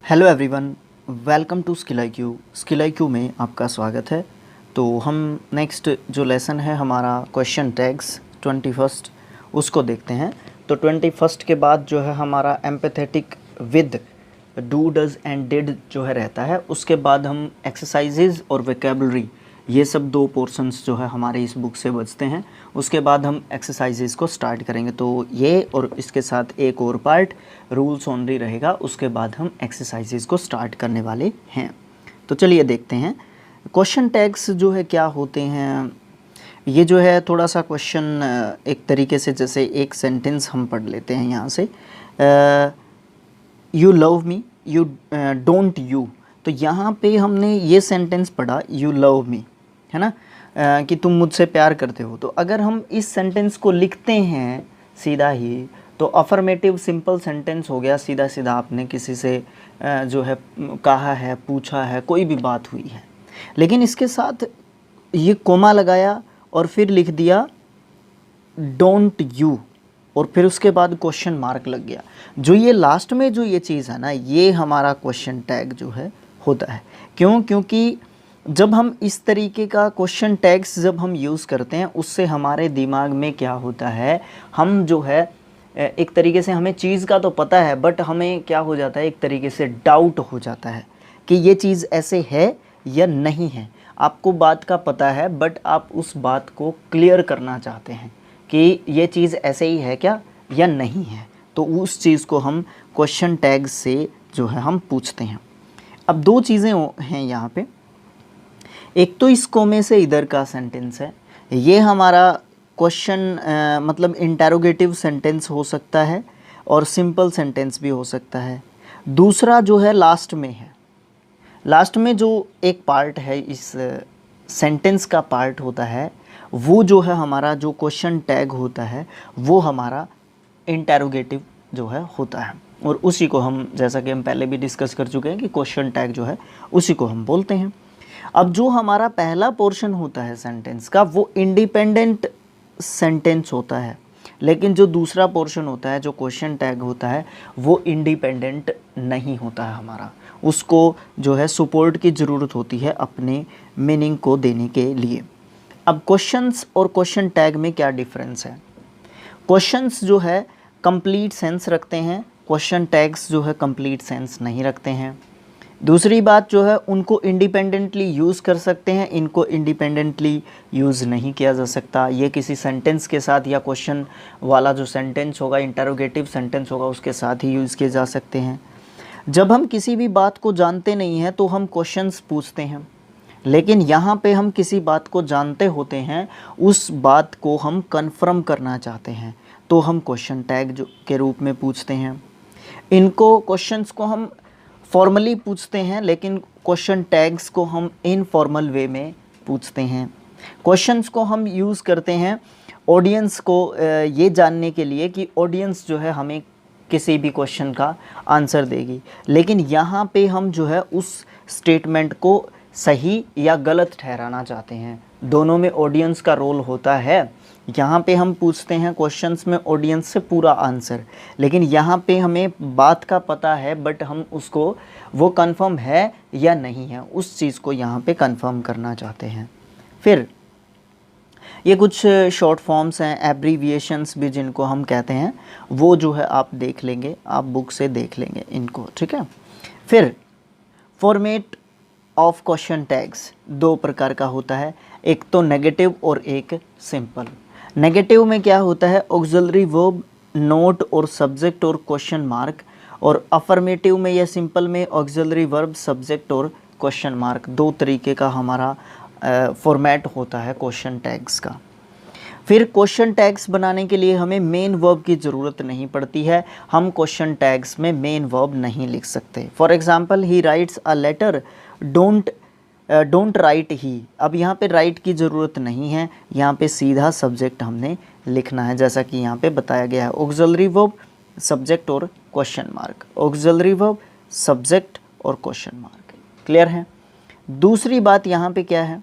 Hello everyone, welcome to skill I Q में आपका स्वागत है। तो हम नेक्स्ट जो लेसन है हमारा क्वेश्चन टैग्स 21 उसको देखते हैं। तो 21 के बाद जो है हमारा empathetic with do does and did जो है रहता है। उसके बाद हम एक्सरसाइजेज और वोकैबुलरी ये सब दो पोर्शंस जो है हमारे इस बुक से बचते हैं। उसके बाद हम एक्सरसाइजेज को स्टार्ट करेंगे। तो ये और इसके साथ एक और पार्ट रूल्स ओनली रहेगा। उसके बाद हम एक्सरसाइजेज को स्टार्ट करने वाले हैं। तो चलिए देखते हैं क्वेश्चन टैग्स जो है क्या होते हैं। ये जो है थोड़ा सा क्वेश्चन एक तरीके से जैसे एक सेंटेंस हम पढ़ लेते हैं यहाँ से। You love me, you don't you. तो यहाँ पे हमने ये सेंटेंस पढ़ा यू लव मी, है ना, कि तुम मुझसे प्यार करते हो। तो अगर हम इस सेंटेंस को लिखते हैं सीधा ही तो अफर्मेटिव सिंपल सेंटेंस हो गया। सीधा सीधा आपने किसी से जो है कहा है, पूछा है, कोई भी बात हुई है। लेकिन इसके साथ ये कोमा लगाया और फिर लिख दिया डोंट यू और फिर उसके बाद क्वेश्चन मार्क लग गया। जो ये लास्ट में जो ये चीज़ है ना, ये हमारा क्वेश्चन टैग जो है होता है। क्यों? क्योंकि जब हम इस तरीके का क्वेश्चन टैग्स जब हम यूज़ करते हैं उससे हमारे दिमाग में क्या होता है, हम जो है एक तरीके से हमें चीज़ का तो पता है बट हमें क्या हो जाता है, एक तरीके से डाउट हो जाता है कि ये चीज़ ऐसे है या नहीं है। आपको बात का पता है बट आप उस बात को क्लियर करना चाहते हैं कि ये चीज़ ऐसे ही है क्या या नहीं है। तो उस चीज़ को हम क्वेश्चन टैग से जो है हम पूछते हैं। अब दो चीज़ें हैं यहाँ पे। एक तो इस कोमे से इधर का सेंटेंस है, ये हमारा क्वेश्चन मतलब इंटेरोगेटिव सेंटेंस हो सकता है और सिंपल सेंटेंस भी हो सकता है। दूसरा जो है लास्ट में है। लास्ट में जो एक पार्ट है इस सेंटेंस का पार्ट होता है, वो जो है हमारा जो क्वेश्चन टैग होता है वो हमारा इंटेरोगेटिव जो है होता है। और उसी को हम, जैसा कि हम पहले भी डिस्कस कर चुके हैं कि क्वेश्चन टैग जो है उसी को हम बोलते हैं। अब जो हमारा पहला पोर्शन होता है सेंटेंस का वो इंडिपेंडेंट सेंटेंस होता है, लेकिन जो दूसरा पोर्शन होता है जो क्वेश्चन टैग होता है वो इंडिपेंडेंट नहीं होता है हमारा। उसको जो है सपोर्ट की ज़रूरत होती है अपने मीनिंग को देने के लिए। अब क्वेश्चंस और क्वेश्चन टैग में क्या डिफरेंस है? क्वेश्चंस जो है कंप्लीट सेंस रखते हैं, क्वेश्चन टैग्स जो है कंप्लीट सेंस नहीं रखते हैं। दूसरी बात जो है उनको इंडिपेंडेंटली यूज़ कर सकते हैं, इनको इंडिपेंडेंटली यूज़ नहीं किया जा सकता। ये किसी सेंटेंस के साथ या क्वेश्चन वाला जो सेंटेंस होगा, इंटरोगेटिव सेंटेंस होगा, उसके साथ ही यूज़ किए जा सकते हैं। जब हम किसी भी बात को जानते नहीं हैं तो हम क्वेश्चंस पूछते हैं, लेकिन यहाँ पे हम किसी बात को जानते होते हैं, उस बात को हम कन्फर्म करना चाहते हैं तो हम क्वेश्चन टैग जो के रूप में पूछते हैं। इनको क्वेश्चंस को हम फॉर्मली पूछते हैं, लेकिन क्वेश्चन टैग्स को हम इनफॉर्मल वे में पूछते हैं। क्वेश्चंस को हम यूज़ करते हैं ऑडियंस को ये जानने के लिए कि ऑडियंस जो है हमें किसी भी क्वेश्चन का आंसर देगी, लेकिन यहाँ पे हम जो है उस स्टेटमेंट को सही या गलत ठहराना चाहते हैं। दोनों में ऑडियंस का रोल होता है। यहाँ पे हम पूछते हैं क्वेश्चंस में ऑडियंस से पूरा आंसर, लेकिन यहाँ पे हमें बात का पता है बट हम उसको वो कंफर्म है या नहीं है, उस चीज़ को यहाँ पे कंफर्म करना चाहते हैं। फिर ये कुछ शॉर्ट फॉर्म्स हैं, एब्रीविएशंस भी जिनको हम कहते हैं, वो जो है आप देख लेंगे, आप बुक से देख लेंगे इनको, ठीक है। फिर फॉर्मेट ऑफ क्वेश्चन टैग्स दो प्रकार का होता है, एक तो नेगेटिव और एक सिंपल। नेगेटिव में क्या होता है, ऑक्सिलरी वर्ब, नोट और सब्जेक्ट और क्वेश्चन मार्क। और अफर्मेटिव में या सिंपल में ऑक्सिलरी वर्ब, सब्जेक्ट और क्वेश्चन मार्क। दो तरीके का हमारा फॉर्मेट होता है क्वेश्चन टैग्स का। फिर क्वेश्चन टैग्स बनाने के लिए हमें मेन वर्ब की ज़रूरत नहीं पड़ती है। हम क्वेश्चन टैग्स में मेन वर्ब नहीं लिख सकते। For example, he writes a letter, don't write he. अब यहाँ पे राइट की ज़रूरत नहीं है, यहाँ पे सीधा सब्जेक्ट हमने लिखना है, जैसा कि यहाँ पे बताया गया है। ऑक्सिलरी वर्ब, सब्जेक्ट और question mark, auxiliary verb, subject और क्वेश्चन मार्क। क्लियर है? दूसरी बात यहाँ पे क्या है,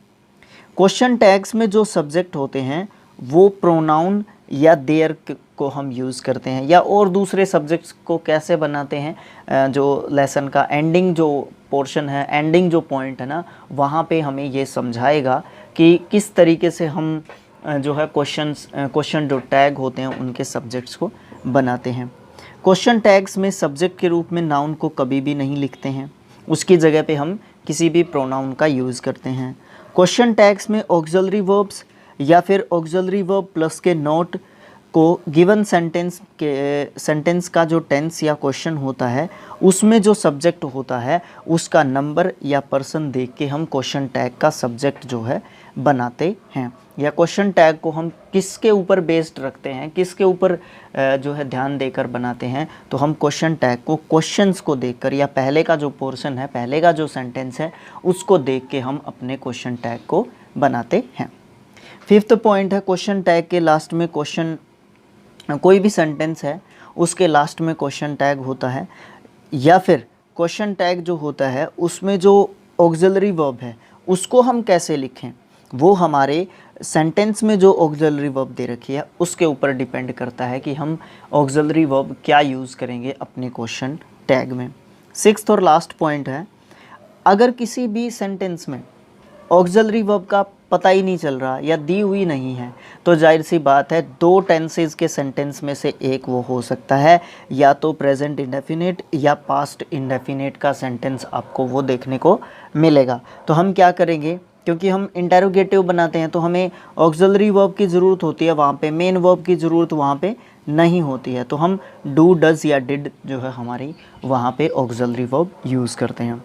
क्वेश्चन टैग्स में जो सब्जेक्ट होते हैं वो प्रोनाउन या देयर को हम यूज़ करते हैं, या और दूसरे सब्जेक्ट्स को कैसे बनाते हैं। जो लेसन का एंडिंग जो पोर्शन है, एंडिंग जो पॉइंट है ना, वहाँ पे हमें ये समझाएगा कि किस तरीके से हम जो है क्वेश्चन जो टैग होते हैं उनके सब्जेक्ट्स को बनाते हैं। क्वेश्चन टैग्स में सब्जेक्ट के रूप में नाउन को कभी भी नहीं लिखते हैं, उसकी जगह पे हम किसी भी प्रोनाउन का यूज़ करते हैं। क्वेश्चन टैग्स में ऑक्सिलरी वर्ब्स या फिर ऑक्सिलरी वर्ब प्लस के नोट को गिवन सेंटेंस का जो टेंस या क्वेश्चन होता है उसमें जो सब्जेक्ट होता है उसका नंबर या पर्सन देख के हम क्वेश्चन टैग का सब्जेक्ट जो है बनाते हैं। या क्वेश्चन टैग को हम किसके ऊपर बेस्ड रखते हैं, किसके ऊपर जो है ध्यान देकर बनाते हैं, तो हम क्वेश्चन टैग को क्वेश्चंस को देखकर या पहले का जो पोर्शन है, पहले का जो सेंटेंस है उसको देख के हम अपने क्वेश्चन टैग को बनाते हैं। फिफ्थ पॉइंट है क्वेश्चन टैग के लास्ट में कोई भी सेंटेंस है उसके लास्ट में क्वेश्चन टैग होता है, या फिर क्वेश्चन टैग जो होता है उसमें जो ऑक्सिलरी वर्ब है उसको हम कैसे लिखें, वो हमारे सेंटेंस में जो ऑक्सिलरी वर्ब दे रखी है उसके ऊपर डिपेंड करता है कि हम ऑक्सिलरी वर्ब क्या यूज़ करेंगे अपने क्वेश्चन टैग में। सिक्स्थ और लास्ट पॉइंट है, अगर किसी भी सेंटेंस में ऑक्सिलरी वर्ब का पता ही नहीं चल रहा या दी हुई नहीं है तो जाहिर सी बात है दो टेंसेस के सेंटेंस में से एक वो हो सकता है, या तो प्रेजेंट इंडेफिनिट या पास्ट इंडेफिनिट का सेंटेंस आपको वो देखने को मिलेगा। तो हम क्या करेंगे, क्योंकि हम इंटेरोगेटिव बनाते हैं तो हमें ऑक्सिलरी वर्ब की ज़रूरत होती है, वहाँ पे मेन वर्ब की ज़रूरत वहाँ पे नहीं होती है, तो हम डू डज या डिड जो है हमारी वहाँ पे ऑक्सिलरी वर्ब यूज़ करते हैं।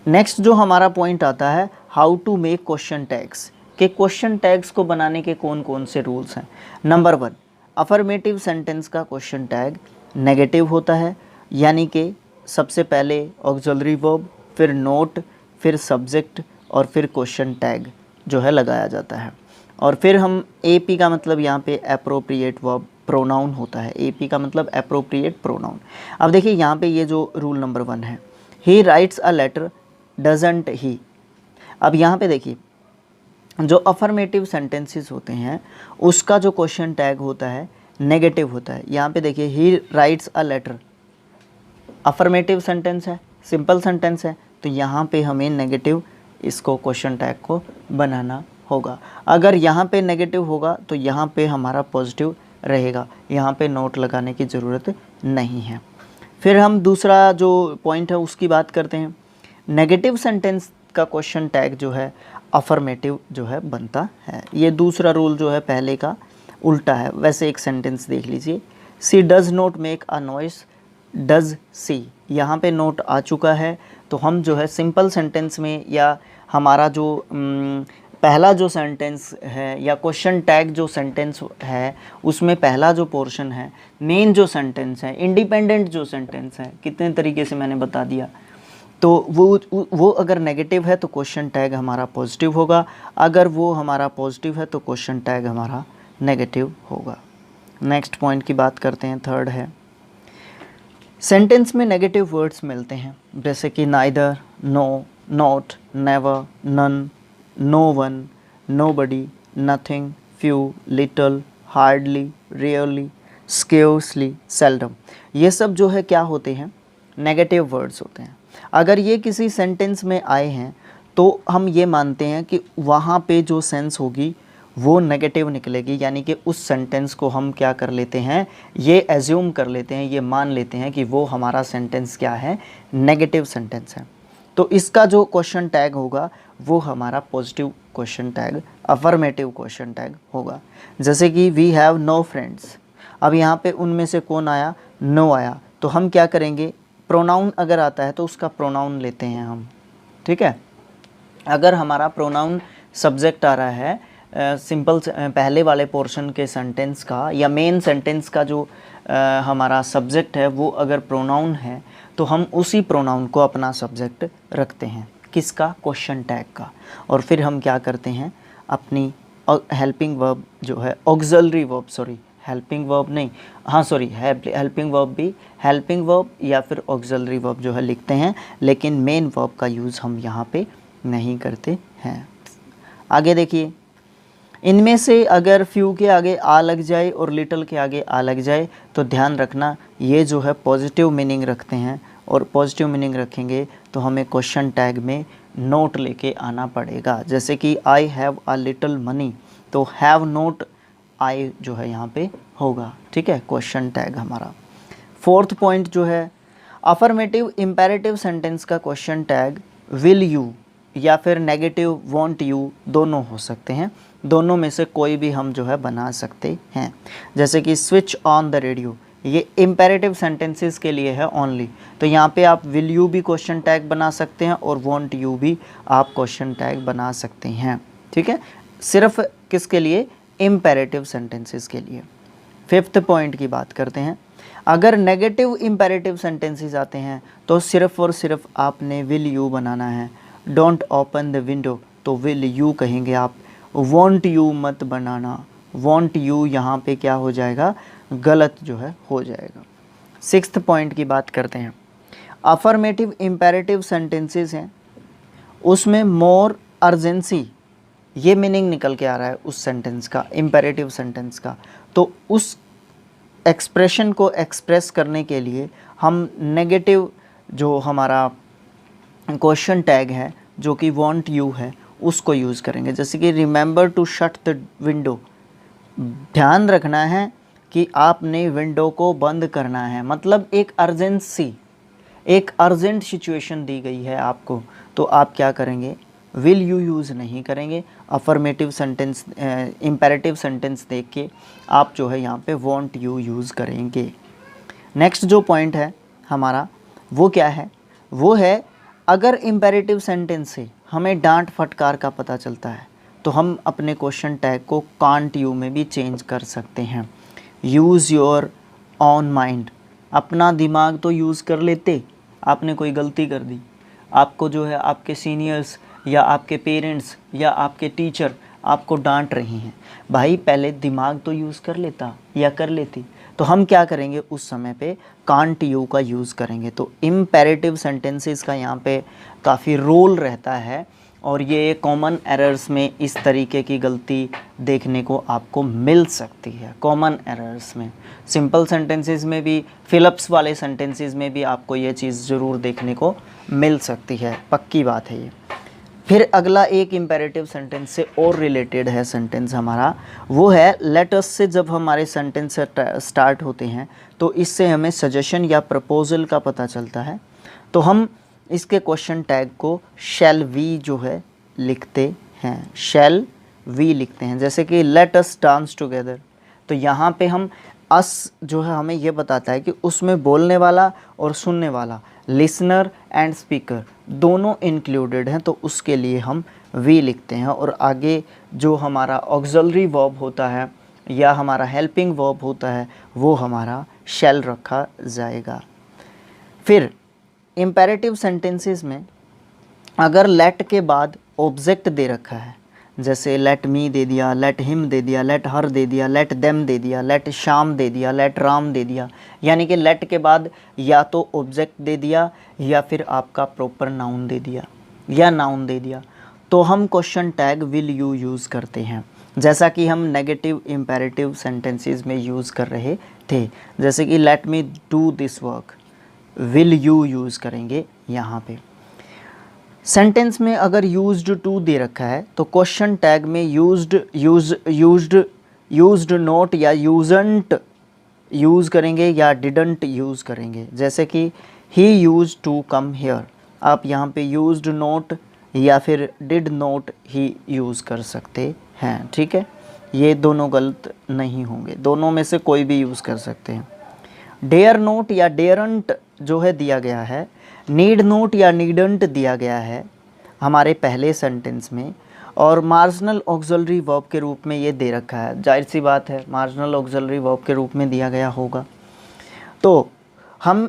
नेक्स्ट जो हमारा पॉइंट आता है how to make question tags, के क्वेश्चन टैग्स को बनाने के कौन कौन से रूल्स हैं। नंबर 1, अफर्मेटिव सेंटेंस का क्वेश्चन टैग नेगेटिव होता है, यानी कि सबसे पहले ऑक्सिलरी वर्ब, फिर नोट, फिर सब्जेक्ट और फिर क्वेश्चन टैग जो है लगाया जाता है। और फिर हम AP का मतलब यहाँ पे एप्रोप्रिएट वर्ब प्रोनाउन होता है, AP का मतलब एप्रोप्रिएट प्रोनाउन। अब देखिए यहाँ पे ये जो रूल नंबर 1 है, he writes a letter doesn't he. अब यहाँ पे देखिए जो अफर्मेटिव सेंटेंसेस होते हैं उसका जो क्वेश्चन टैग होता है नेगेटिव होता है। यहाँ पे देखिए he writes a letter, affirmative sentence है, सिंपल सेंटेंस है, तो यहाँ पे हमें नेगेटिव इसको क्वेश्चन टैग को बनाना होगा। अगर यहाँ पे नेगेटिव होगा तो यहाँ पे हमारा पॉजिटिव रहेगा, यहाँ पे नोट लगाने की ज़रूरत नहीं है। फिर हम दूसरा जो पॉइंट है उसकी बात करते हैं। नेगेटिव सेंटेंस का क्वेश्चन टैग जो है अफर्मेटिव जो है बनता है। ये दूसरा रूल जो है पहले का उल्टा है। वैसे एक सेंटेंस देख लीजिए, she does not make a noise does she, यहाँ पे नोट आ चुका है, तो हम जो है सिंपल सेंटेंस में या हमारा जो पहला जो सेंटेंस है या क्वेश्चन टैग जो सेंटेंस है उसमें पहला जो पोर्शन है, मेन जो सेंटेंस है, इंडिपेंडेंट जो सेंटेंस है, कितने तरीके से मैंने बता दिया, तो वो अगर नेगेटिव है तो क्वेश्चन टैग हमारा पॉजिटिव होगा, अगर वो हमारा पॉजिटिव है तो क्वेश्चन टैग हमारा नेगेटिव होगा। नेक्स्ट पॉइंट की बात करते हैं, थर्ड है सेंटेंस में नेगेटिव वर्ड्स मिलते हैं, जैसे कि neither, no, not, never, none, no one, nobody, nothing, few, little, hardly, rarely, scarcely, seldom. ये सब जो है क्या होते हैं, नेगेटिव वर्ड्स होते हैं। अगर ये किसी सेंटेंस में आए हैं तो हम ये मानते हैं कि वहाँ पे जो सेंस होगी वो नेगेटिव निकलेगी, यानी कि उस सेंटेंस को हम क्या कर लेते हैं, ये एज्यूम कर लेते हैं, ये मान लेते हैं कि वो हमारा सेंटेंस क्या है, नेगेटिव सेंटेंस है। तो इसका जो क्वेश्चन टैग होगा वो हमारा positive question tag, affirmative question tag होगा। जैसे कि वी हैव नो फ्रेंड्स, अब यहाँ पे उनमें से कौन आया, नो आया, तो हम क्या करेंगे, प्रोनाउन अगर आता है तो उसका प्रोनाउन लेते हैं हम, ठीक है। अगर हमारा प्रोनाउन सब्जेक्ट आ रहा है सिंपल पहले वाले पोर्शन के सेंटेंस का या मेन सेंटेंस का जो हमारा सब्जेक्ट है वो अगर प्रोनाउन है तो हम उसी प्रोनाउन को अपना सब्जेक्ट रखते हैं, किसका, क्वेश्चन टैग का। और फिर हम क्या करते हैं, अपनी हेल्पिंग वर्ब जो है, auxiliary verb, sorry helping verb नहीं, हाँ सॉरी हेल्पिंग वर्ब भी, हेल्पिंग वर्ब या फिर ऑक्सिलरी वर्ब जो है लिखते हैं, लेकिन मेन वर्ब का यूज़ हम यहाँ पे नहीं करते हैं। आगे देखिए, इनमें से अगर फ्यू के आगे आ लग जाए और लिटिल के आगे आ लग जाए तो ध्यान रखना ये जो है पॉजिटिव मीनिंग रखते हैं, और पॉजिटिव मीनिंग रखेंगे तो हमें क्वेश्चन टैग में नोट लेके आना पड़ेगा। जैसे कि I have a little money, तो हैव नोट आई जो है यहाँ पे होगा, ठीक है, क्वेश्चन टैग हमारा। फोर्थ पॉइंट जो है, अफर्मेटिव इम्पेरेटिव सेंटेंस का क्वेश्चन टैग विल यू या फिर नेगेटिव वॉन्ट यू दोनों हो सकते हैं, दोनों में से कोई भी हम जो है बना सकते हैं। जैसे कि स्विच ऑन द रेडियो, ये इम्पेरेटिव सेंटेंसेस के लिए है ओनली, तो यहाँ पे आप विल यू भी क्वेश्चन टैग बना सकते हैं और वॉन्ट यू भी आप क्वेश्चन टैग बना सकते हैं, ठीक है, सिर्फ किसके लिए, इम्पेरेटिव सेंटेंसेस के लिए। फिफ्थ पॉइंट की बात करते हैं, अगर नेगेटिव इम्पेरेटिव सेंटेंसेस आते हैं तो सिर्फ और सिर्फ आपने विल यू बनाना है। डोंट ओपन द विंडो, तो विल यू कहेंगे आप, वॉन्ट यू मत बनाना, वॉन्ट यू यहाँ पे क्या हो जाएगा, गलत जो है हो जाएगा। सिक्स्थ पॉइंट की बात करते हैं, अफर्मेटिव इम्पेरेटिव सेंटेंसेस हैं, उसमें मोर अर्जेंसी ये मीनिंग निकल के आ रहा है उस सेंटेंस का, इम्पेरेटिव सेंटेंस का, तो उस एक्सप्रेशन को एक्सप्रेस करने के लिए हम नेगेटिव जो हमारा क्वेश्चन टैग है जो कि वॉन्ट यू है उसको यूज़ करेंगे। जैसे कि remember to shut the window, ध्यान रखना है कि आपने विंडो को बंद करना है, मतलब एक अर्जेंसी, एक अर्जेंट सिचुएशन दी गई है आपको, तो आप क्या करेंगे, विल यू यूज़ नहीं करेंगे, अफर्मेटिव सेंटेंस इम्पेरेटिव सेंटेंस देख के आप जो है यहाँ पे वॉन्ट यू यूज़ करेंगे। नेक्स्ट जो पॉइंट है हमारा वो क्या है, वो है अगर इम्पेरेटिव सेंटेंस से हमें डांट फटकार का पता चलता है तो हम अपने क्वेश्चन टैग को कांट यू में भी चेंज कर सकते हैं। यूज़ योर ऑन माइंड, अपना दिमाग तो यूज़ कर लेते, आपने कोई गलती कर दी, आपको जो है आपके सीनियर्स या आपके पेरेंट्स या आपके टीचर आपको डांट रही हैं, भाई पहले दिमाग तो यूज़ कर लेता या कर लेती, तो हम क्या करेंगे उस समय पे कांट यू का यूज़ करेंगे। तो इम्पेरेटिव सेंटेंसेस का यहाँ पे काफ़ी रोल रहता है, और ये कॉमन एरर्स में इस तरीके की गलती देखने को आपको मिल सकती है। कॉमन एरर्स में, सिंपल सेंटेंसेस में भी, फिलअप्स वाले सेंटेंसेस में भी आपको ये चीज़ ज़रूर देखने को मिल सकती है, पक्की बात है ये। फिर अगला एक इम्पेरेटिव सेंटेंस से और रिलेटेड है सेंटेंस हमारा, वो है लेट अस से जब हमारे सेंटेंस स्टार्ट होते हैं तो इससे हमें सजेशन या प्रपोजल का पता चलता है, तो हम इसके क्वेश्चन टैग को शैल वी जो है लिखते हैं, शैल वी लिखते हैं। जैसे कि लेट अस डांस टुगेदर, तो यहाँ पे हम अस जो है हमें ये बताता है कि उसमें बोलने वाला और सुनने वाला, लिसनर एंड स्पीकर दोनों इंक्लूडेड हैं, तो उसके लिए हम वी लिखते हैं, और आगे जो हमारा ऑक्सिलरी वर्ब होता है या हमारा हेल्पिंग वर्ब होता है वो हमारा शैल रखा जाएगा। फिर इम्पेरेटिव सेंटेंसेस में अगर लेट के बाद ऑब्जेक्ट दे रखा है, जैसे लेट मी दे दिया, लेट हिम दे दिया, लेट हर दे दिया, लेट देम दे दिया, लेट श्याम दे दिया, लेट राम दे दिया, यानी कि लेट के बाद या तो ऑब्जेक्ट दे दिया या फिर आपका प्रॉपर नाउन दे दिया या नाउन दे दिया, तो हम question tag will you use करते हैं, जैसा कि हम नेगेटिव इम्पेरेटिव सेंटेंसेस में यूज़ कर रहे थे। जैसे कि let me do this work, will you use करेंगे यहाँ पे। सेंटेंस में अगर यूज्ड टू दे रखा है तो क्वेश्चन टैग में यूज्ड नोट या यूजंट यूज़ करेंगे या डिडंट यूज़ करेंगे। जैसे कि ही यूज टू कम हियर, आप यहाँ पे यूज्ड नोट या फिर डिड नोट ही यूज़ कर सकते हैं, ठीक है, ये दोनों गलत नहीं होंगे, दोनों में से कोई भी यूज़ कर सकते हैं। डेयर नोट या डेयरंट जो है दिया गया है, नीड नोट या नीडंट दिया गया है हमारे पहले सेंटेंस में, और मार्जिनल ऑक्सिलरी वर्ब के रूप में ये दे रखा है, जाहिर सी बात है मार्जिनल ऑक्सिलरी वर्ब के रूप में दिया गया होगा, तो हम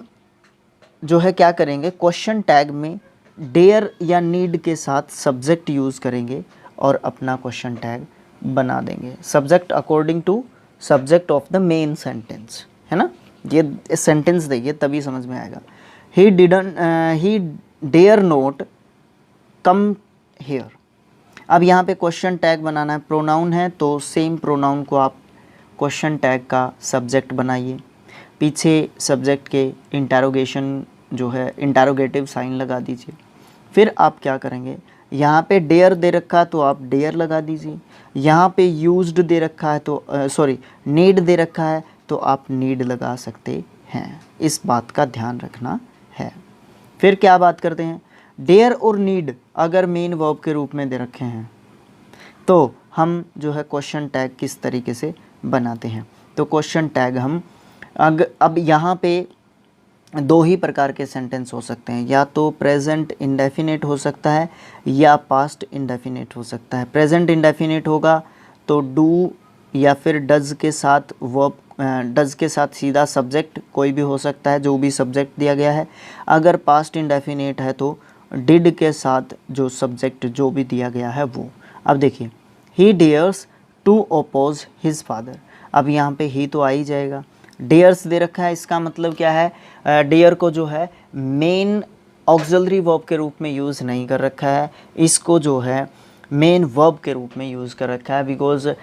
जो है क्या करेंगे, क्वेश्चन टैग में डेयर या नीड के साथ सब्जेक्ट यूज़ करेंगे और अपना क्वेश्चन टैग बना देंगे, subject according to subject of the main sentence, है ना, ये सेंटेंस देखिए तभी समझ में आएगा। He dare not come here, अब यहाँ पे क्वेश्चन टैग बनाना है, प्रोनाउन है तो सेम प्रोनाउन को आप क्वेश्चन टैग का सब्जेक्ट बनाइए, पीछे सब्जेक्ट के इंटरोगेशन जो है इंटरोगेटिव साइन लगा दीजिए। फिर आप क्या करेंगे, यहाँ पे डेयर दे रखा है तो आप डेयर लगा दीजिए, यहाँ पे यूज्ड दे रखा है तो नीड दे रखा है तो आप नीड लगा सकते हैं। इस बात का ध्यान रखना है। फिर क्या बात करते हैं, डेयर और नीड अगर मेन वर्ब के रूप में दे रखे हैं तो हम जो है क्वेश्चन टैग किस तरीके से बनाते हैं। तो क्वेश्चन टैग हम अब यहाँ पे दो ही प्रकार के सेंटेंस हो सकते हैं, या तो प्रेजेंट इंडेफिनिट हो सकता है या पास्ट इंडेफिनिट हो सकता है। प्रेजेंट इंडेफिनिट होगा तो डू या फिर डज के साथ वर्ब, डज के साथ सीधा सब्जेक्ट कोई भी हो सकता है, जो भी सब्जेक्ट दिया गया है। अगर पास्ट इंडेफिनिट है तो डिड के साथ जो सब्जेक्ट जो भी दिया गया है वो। अब देखिए, he dares to oppose his father. अब यहाँ पे ही तो आ ही जाएगा, डेयर्स दे रखा है, इसका मतलब क्या है, डेयर को जो है मेन ऑक्सिलरी वर्ब के रूप में यूज़ नहीं कर रखा है, इसको जो है मेन वर्ब के रूप में यूज़ कर रखा है। बिकॉज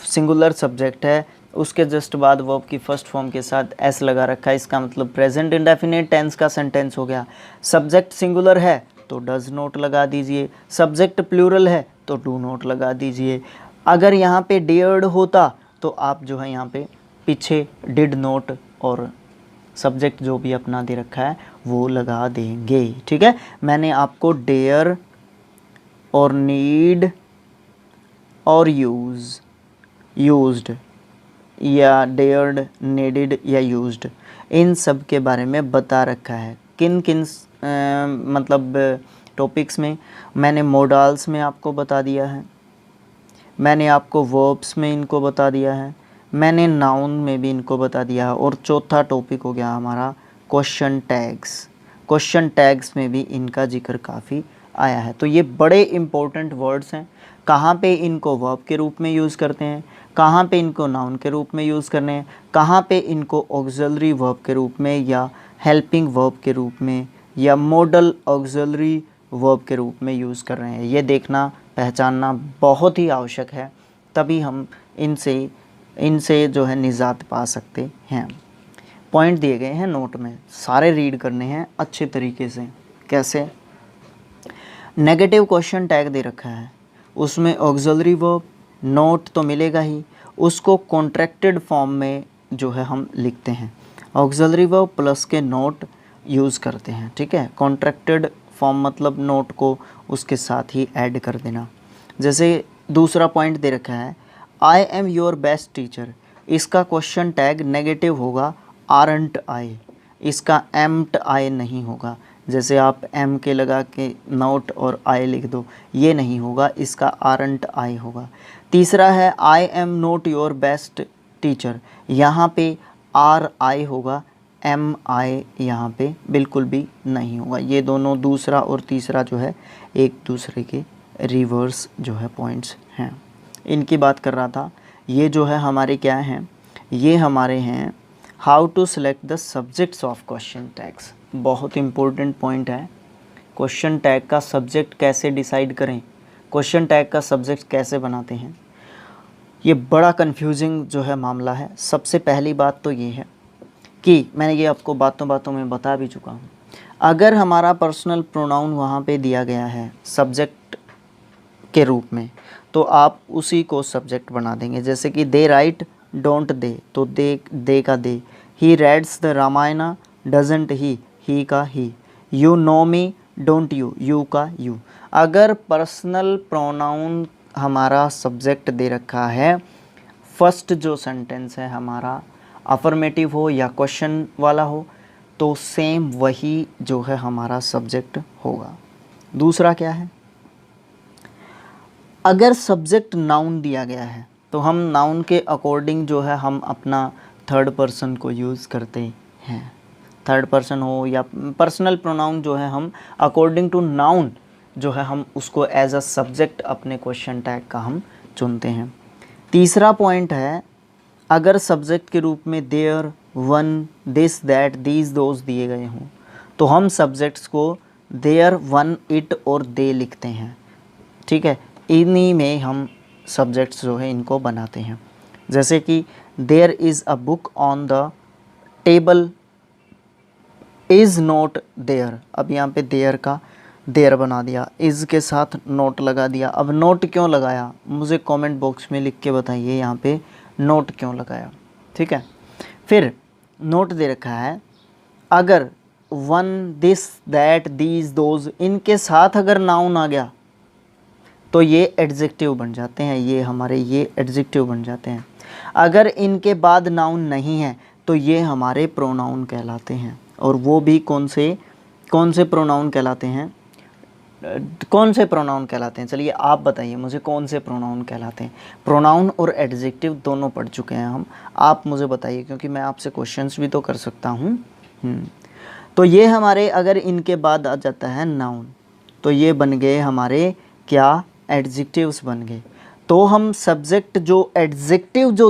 सिंगुलर सब्जेक्ट है, उसके जस्ट बाद वर्ब की फर्स्ट फॉर्म के साथ एस लगा रखा है, इसका मतलब प्रेजेंट इंडेफिनिट टेंस का सेंटेंस हो गया। सब्जेक्ट सिंगुलर है तो डज नॉट लगा दीजिए, सब्जेक्ट प्लूरल है तो डू नॉट लगा दीजिए। अगर यहाँ पे डेयर्ड होता तो आप जो है यहाँ पे पीछे डिड नॉट और सब्जेक्ट जो भी अपना दे रखा है वो लगा देंगे। ठीक है, मैंने आपको डेयर और नीड और यूज्ड या डेयर्ड, नीडेड या यूज्ड, इन सब के बारे में बता रखा है। किन किन मतलब टॉपिक्स में, मैंने मोडाल्स में आपको बता दिया है, मैंने आपको वर्ब्स में इनको बता दिया है, मैंने नाउन में भी इनको बता दिया है, और चौथा टॉपिक हो गया हमारा क्वेश्चन टैग्स। क्वेश्चन टैग्स में भी इनका जिक्र काफ़ी आया है। तो ये बड़े इम्पोर्टेंट वर्ड्स हैं। कहाँ पे इनको वर्ब के रूप में यूज़ करते हैं, कहाँ पे इनको नाउन के रूप में यूज़ करने हैं, कहाँ पे इनको ऑक्सिलरी वर्ब के रूप में या हेल्पिंग वर्ब के रूप में या मॉडल ऑक्सिलरी वर्ब के रूप में यूज़ कर रहे हैं, ये देखना पहचानना बहुत ही आवश्यक है। तभी हम इनसे जो है निजात पा सकते हैं। पॉइंट दिए गए हैं नोट में, सारे रीड करने हैं अच्छे तरीके से। कैसे, नेगेटिव क्वेश्चन टैग दे रखा है, उसमें ऑक्सिलरी वर्ब नोट तो मिलेगा ही, उसको कॉन्ट्रैक्टेड फॉर्म में जो है हम लिखते हैं, ऑक्सिलरी वर्ब प्लस के नोट यूज़ करते हैं। ठीक है, कॉन्ट्रैक्टेड फॉर्म मतलब नोट को उसके साथ ही ऐड कर देना। जैसे दूसरा पॉइंट दे रखा है, I am your best teacher, इसका क्वेश्चन टैग नेगेटिव होगा आरंट आई, इसका एम्ट आई नहीं होगा। जैसे आप एम के लगा के नोट और आई लिख दो, ये नहीं होगा, इसका आरंट आई होगा। तीसरा है, I am not your best teacher, यहाँ पे आर आई होगा, एम आई यहाँ पे बिल्कुल भी नहीं होगा। ये दोनों दूसरा और तीसरा जो है एक दूसरे के रिवर्स जो है पॉइंट्स हैं, इनकी बात कर रहा था। ये जो है हमारे क्या हैं, ये हमारे हैं how to select the subjects of question tags. बहुत इंपॉर्टेंट पॉइंट है, क्वेश्चन टैग का सब्जेक्ट कैसे डिसाइड करें, क्वेश्चन टैग का सब्जेक्ट कैसे बनाते हैं, ये बड़ा कंफ्यूजिंग जो है मामला है। सबसे पहली बात तो ये है कि मैंने ये आपको बातों बातों में बता भी चुका हूँ, अगर हमारा पर्सनल प्रोनाउन वहाँ पे दिया गया है सब्जेक्ट के रूप में तो आप उसी को सब्जेक्ट बना देंगे। जैसे कि दे राइट डोंट दे, तो दे का they, he reads the Ramayana doesn't he का he, you know me don't you का यू। अगर पर्सनल प्रोनाउन हमारा सब्जेक्ट दे रखा है, फर्स्ट जो सेंटेंस है हमारा अफर्मेटिव हो या क्वेश्चन वाला हो, तो सेम वही जो है हमारा सब्जेक्ट होगा। दूसरा क्या है, अगर सब्जेक्ट नाउन दिया गया है तो हम नाउन के अकॉर्डिंग जो है हम अपना थर्ड पर्सन को यूज़ करते हैं। थर्ड पर्सन हो या पर्सनल प्रोनाउन जो है हम अकॉर्डिंग टू नाउन जो है हम उसको एज अ सब्जेक्ट अपने क्वेश्चन टैग का हम चुनते हैं। तीसरा पॉइंट है, अगर सब्जेक्ट के रूप में there, one, this, that, these, those दिए गए हों तो हम सब्जेक्ट्स को देयर, वन, इट और दे लिखते हैं। ठीक है, इन्हीं में हम सब्जेक्ट्स जो है इनको बनाते हैं। जैसे कि there is a book on the table is not there. अब यहाँ पे देयर का देयर बना दिया, इज़ के साथ नोट लगा दिया। अब नोट क्यों लगाया मुझे कमेंट बॉक्स में लिख के बताइए, यहाँ पे नोट क्यों लगाया। ठीक है, फिर नोट दे रखा है अगर one, this, that, these, those, इनके साथ अगर नाउन आ गया तो ये एडजेक्टिव बन जाते हैं, ये हमारे ये एडजेक्टिव बन जाते हैं। अगर इनके बाद नाउन नहीं है तो ये हमारे प्रोनाउन कहलाते हैं। और वो भी कौन से प्रोनाउन कहलाते हैं, कौन से प्रोनाउन कहलाते हैं, चलिए आप बताइए मुझे कौन से प्रोनाउन कहलाते हैं। प्रोनाउन और एडजेक्टिव दोनों पढ़ चुके हैं हम, आप मुझे बताइए क्योंकि मैं आपसे क्वेश्चंस भी तो कर सकता हूँ। तो ये हमारे अगर इनके बाद आ जाता है नाउन तो ये बन गए हमारे क्या, एडजेक्टिव्स बन गए। तो हम सब्जेक्ट जो एडजेक्टिव जो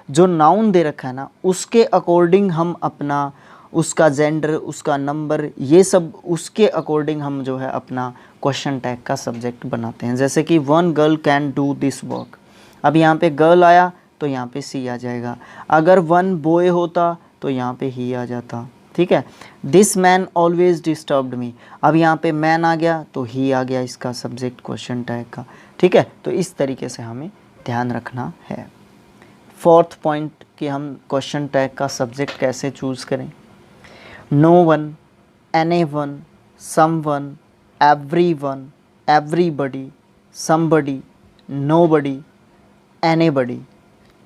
जो नाउन दे रखा है ना उसके अकॉर्डिंग हम अपना उसका जेंडर, उसका नंबर, ये सब उसके अकॉर्डिंग हम जो है अपना क्वेश्चन टैग का सब्जेक्ट बनाते हैं। जैसे कि one girl can do this work, अब यहाँ पे गर्ल आया तो यहाँ पे सी आ जाएगा। अगर वन बॉय होता तो यहाँ पे ही आ जाता। ठीक है, दिस मैन ऑलवेज डिस्टर्ब्ड मी, अब यहाँ पे मैन आ गया तो ही आ गया इसका सब्जेक्ट क्वेश्चन टैग का। ठीक है, तो इस तरीके से हमें ध्यान रखना है। फोर्थ पॉइंट कि हम क्वेश्चन टैग का सब्जेक्ट कैसे चूज़ करें। No one, any one, some one, every one, everybody, somebody, nobody, anybody,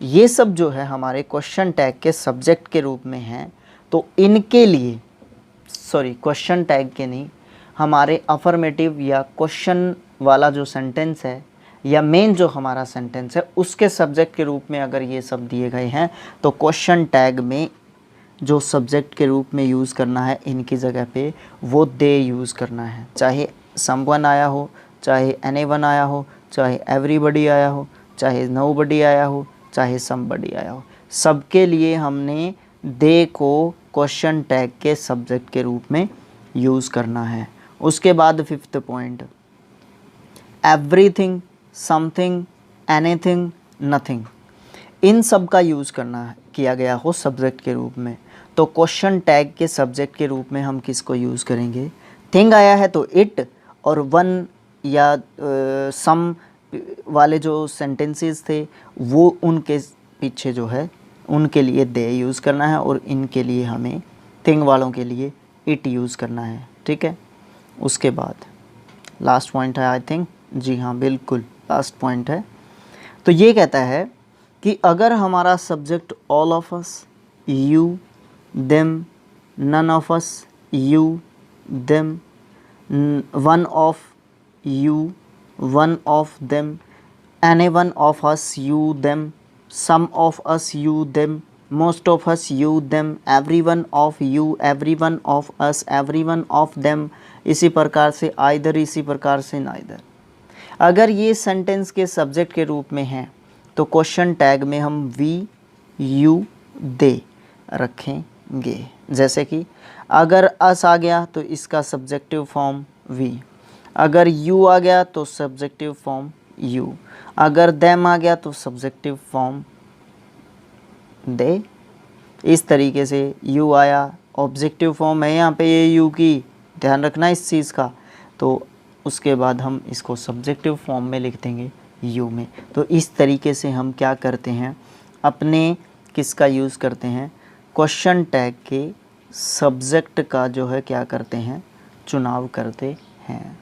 ये सब जो है हमारे क्वेश्चन टैग के सब्जेक्ट के रूप में हैं। तो इनके लिए क्वेश्चन टैग के नहीं, हमारे अफर्मेटिव या क्वेश्चन वाला जो सेंटेंस है या मेन जो हमारा सेंटेंस है उसके सब्जेक्ट के रूप में अगर ये सब दिए गए हैं तो क्वेश्चन टैग में जो सब्जेक्ट के रूप में यूज़ करना है इनकी जगह पे वो दे यूज़ करना है। चाहे समवन आया हो, चाहे एनीवन आया हो, चाहे एवरीबडी आया हो, चाहे नोबडी आया हो, चाहे समबडी आया हो, सबके लिए हमने दे को क्वेश्चन टैग के सब्जेक्ट के रूप में यूज़ करना है। उसके बाद fifth point, everything, something, anything, nothing, इन सब का यूज़ किया गया हो सब्जेक्ट के रूप में। तो क्वेश्चन टैग के सब्जेक्ट के रूप में हम किसको यूज़ करेंगे, थिंग आया है तो इट, और वन या सम वाले जो सेंटेंसेस थे वो उनके पीछे जो है उनके लिए दे यूज़ करना है, और इनके लिए हमें थिंग वालों के लिए इट यूज़ करना है। ठीक है, उसके बाद लास्ट पॉइंट है आई थिंक, जी हाँ बिल्कुल लास्ट पॉइंट है। तो ये कहता है कि अगर हमारा subject all of us, you, them, none of us, you, them, one of you, one of them, any one of us, you, them, some of us, you, them, most of us, you, them, everyone of you, everyone of us, everyone of them, इसी प्रकार से either, इसी प्रकार से neither। अगर ये sentence के subject के रूप में हैं तो क्वेश्चन टैग में हम वी, यू, दे रखेंगे। जैसे कि अगर अस आ गया तो इसका सब्जेक्टिव फॉर्म वी, अगर यू आ गया तो सब्जेक्टिव फॉर्म यू, अगर देम आ गया तो सब्जेक्टिव फॉर्म दे। इस तरीके से यू आया ऑब्जेक्टिव फॉर्म है यहाँ पे ये यू की, ध्यान रखना इस चीज़ का। तो उसके बाद हम इसको सब्जेक्टिव फॉर्म में लिख देंगे यू में। तो इस तरीके से हम क्या करते हैं, अपने किसका यूज़ करते हैं, क्वेश्चन टैग के सब्जेक्ट का जो है क्या करते हैं, चुनाव करते हैं।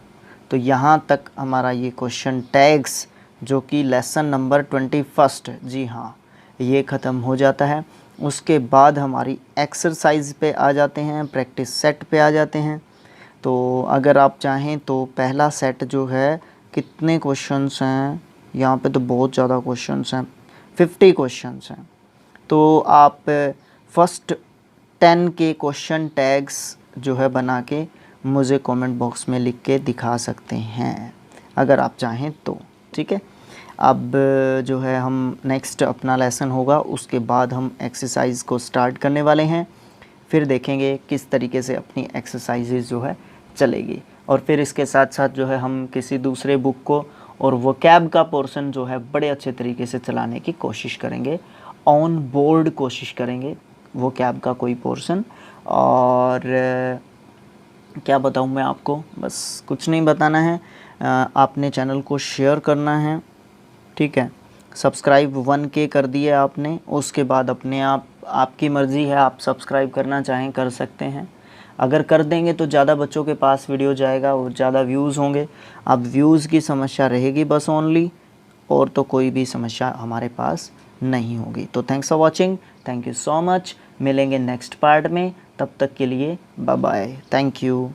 तो यहाँ तक हमारा ये क्वेश्चन टैग्स जो कि लेसन नंबर 21, जी हाँ, ये ख़त्म हो जाता है। उसके बाद हमारी एक्सरसाइज पे आ जाते हैं, प्रैक्टिस सेट पे आ जाते हैं। तो अगर आप चाहें तो पहला सेट जो है, कितने क्वेश्चंस हैं यहाँ पे, तो बहुत ज़्यादा क्वेश्चंस हैं, 50 क्वेश्चंस हैं। तो आप फर्स्ट 10 के क्वेश्चन टैग्स जो है बना के मुझे कमेंट बॉक्स में लिख के दिखा सकते हैं अगर आप चाहें तो। ठीक है, अब जो है हम नेक्स्ट अपना लेसन होगा उसके बाद हम एक्सरसाइज को स्टार्ट करने वाले हैं। फिर देखेंगे किस तरीके से अपनी एक्सरसाइजेज जो है चलेगी। और फिर इसके साथ साथ जो है हम किसी दूसरे बुक को और वो कैब का पोर्शन जो है बड़े अच्छे तरीके से चलाने की कोशिश करेंगे, ऑन बोर्ड कोशिश करेंगे वो कैब का कोई पोर्शन। और क्या बताऊँ मैं आपको, बस कुछ नहीं बताना है, आपने चैनल को शेयर करना है, ठीक है। सब्सक्राइब 1K कर दिए आपने, उसके बाद अपने आप आपकी मर्ज़ी है, आप सब्सक्राइब करना चाहें कर सकते हैं। अगर कर देंगे तो ज़्यादा बच्चों के पास वीडियो जाएगा और ज़्यादा व्यूज़ होंगे। अब व्यूज़ की समस्या रहेगी बस ओनली, और तो कोई भी समस्या हमारे पास नहीं होगी। तो thanks for watching, thank you so much. मिलेंगे नेक्स्ट पार्ट में, तब तक के लिए बाय बाय, थैंक यू।